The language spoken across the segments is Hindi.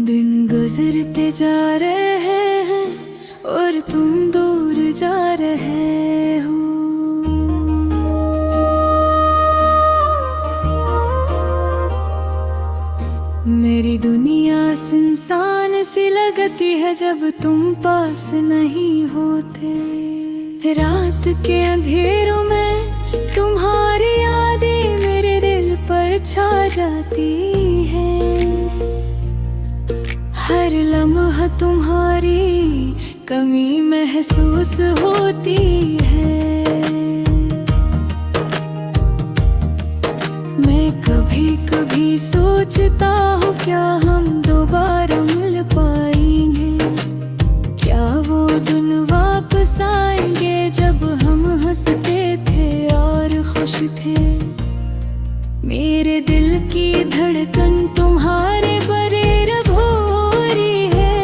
दिन गुजरते जा रहे हैं और तुम दूर जा रहे हो। मेरी दुनिया सुनसान सी लगती है जब तुम पास नहीं होते। रात के अंधेरों में तुम्हारी यादें मेरे दिल पर छा जाती है। हर लम्हा तुम्हारी कमी महसूस होती है। मैं कभी कभी सोचता हूँ क्या हम दोबारा मिल पाएंगे, क्या वो दिन वापस आएंगे जब हम हंसते थे और खुश थे। मेरे दिल की धड़कन तुम्हारे बरेर भोरी है।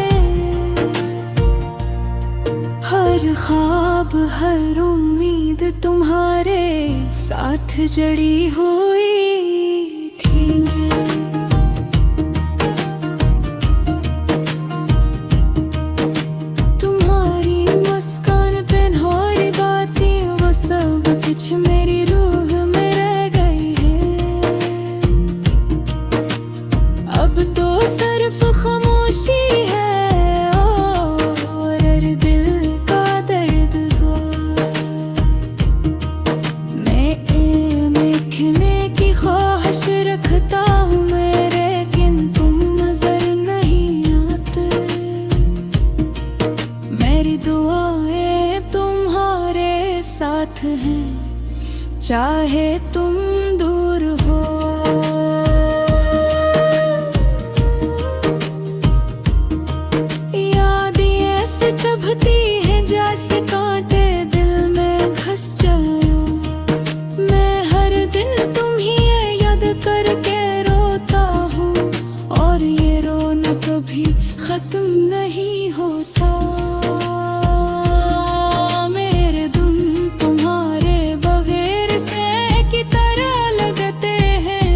हर ख्वाब हर उम्मीद तुम्हारे साथ जड़ी हुई थी। तुम्हारी मुस्कान पिन्होरी बातें वो सब कुछ मेरी रूह में रह गई है। अब तो सिर्फ खामोशी है और दिल का दर्द हो। मैं देखने की ख्वाहिश रखता हूँ मेरे, लेकिन तुम नजर नहीं आते। मेरी दुआएं तुम्हारे साथ हैं चाहे तुम दूर हो। यादें ऐसे चुभती हैं जैसे कांटे दिल में घस जाओ। मैं हर दिन तुम्हें याद करके रोता हूँ और ये रोना कभी खत्म नहीं होता। मेरे दिन तुम्हारे बगैर से की तरह लगते हैं।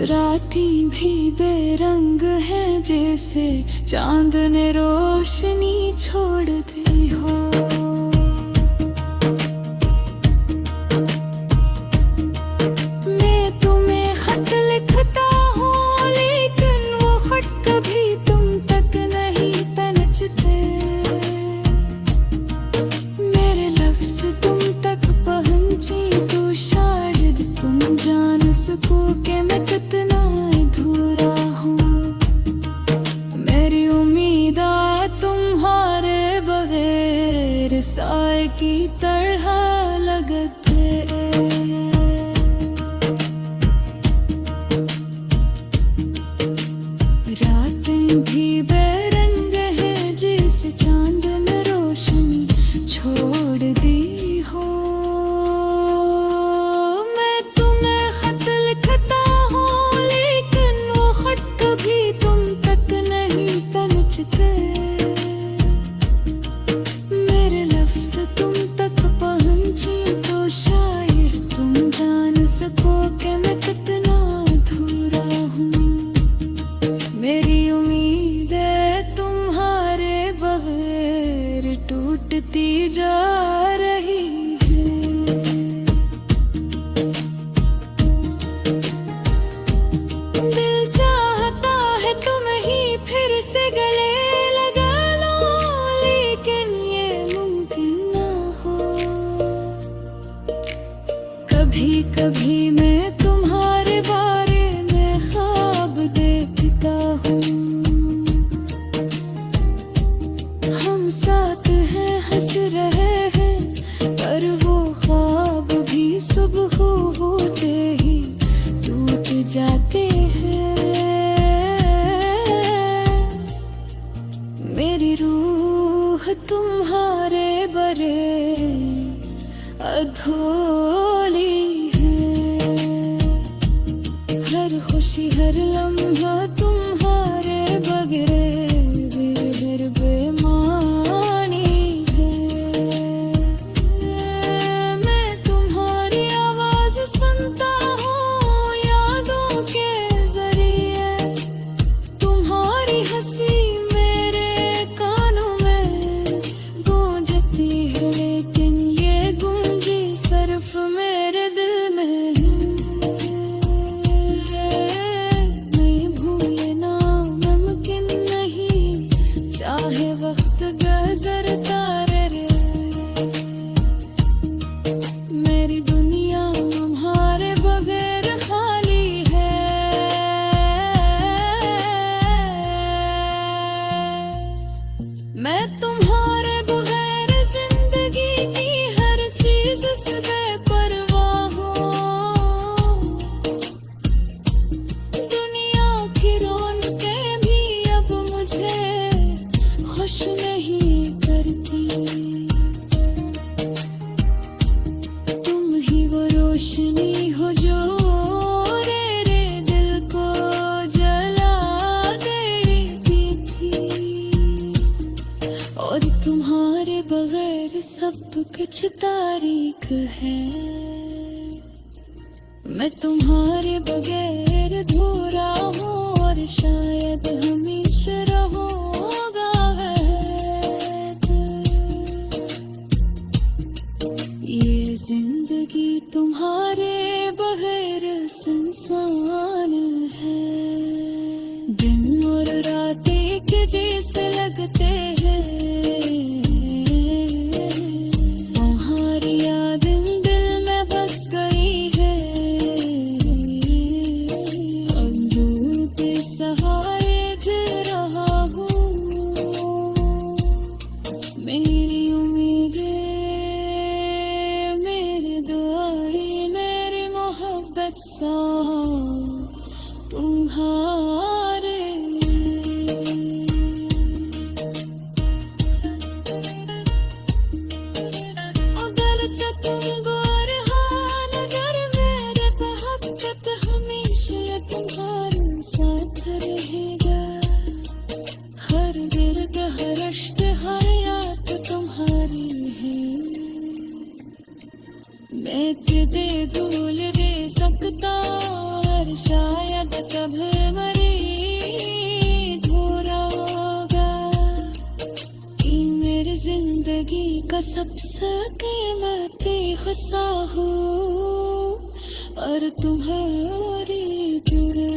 रातें भी बेरंग है जैसे चांद ने रोशनी छोड़ दी हो। मैं तुम्हें खत लिखता हूँ लेकिन वो खत कभी तुम तक नहीं पहुँचते। मेरे लफ्ज तुम तक पहुँचे तो शायद तुम जान सको कि मैं कितना अधूरा हूँ। मेरी उम्मीद तुम्हारे बगैर साए की तरह लगते। रातें भी बेरंग है जैसे चांद ने रोशनी छोड़ दी हो। मैं तुम्हें खत लिखता हूँ लेकिन वो खत कभी तुम तक नहीं पहुँचते। मेरे लफ्ज तुम तक पहुँचे तो शायद तुम जान सको कि मैं कितना अधूरा हूँ। मेरी उम्मीद है तुम्हारे बगैर टूटती जा रही है। दिल चाहता है तुम ही फिर से गले लगा लो, लेकिन ये मुमकिन ना हो। कभी कभी मैं तुम्हारे बारे में ख्वाब देखता हूँ। हम साथ हैं हंस रहे हैं पर वो ख्वाब भी सुबह होते ही टूट जाते हैं। मेरी रूह तुम्हारे बरे अधूरी है। हर खुशी हर लम्हा तुम्हारे कुछ तारीख है, मैं तुम्हारे बगैर अधूरा हूँ और शायद हमेशा रहूंगा वैद। ये जिंदगी तुम्हारे बगैर सुनसान है, दिन और रात एक जैसे लगते हैं, तुम्हारी याद दिल में बस गई है। अब दूर के सहारे जी रहा हूँ, मेरी उम्मीदें, मेरी दुआएं, मेरी मोहब्बत सा तुम्हारे। अगरचे तुम दूर हो नजर मेरे, मोहब्बत हमेशा तुम्हारे साथ रहेगा। हर गिर्द हर अश्क हर याद तुम्हारी है, मैं कदे भूल दे सकता और शायद कभी मरी धूरा होगा। कि मेरी जिंदगी का सबसे कीमती हिस्सा हूँ और तुम्हारी जुड़े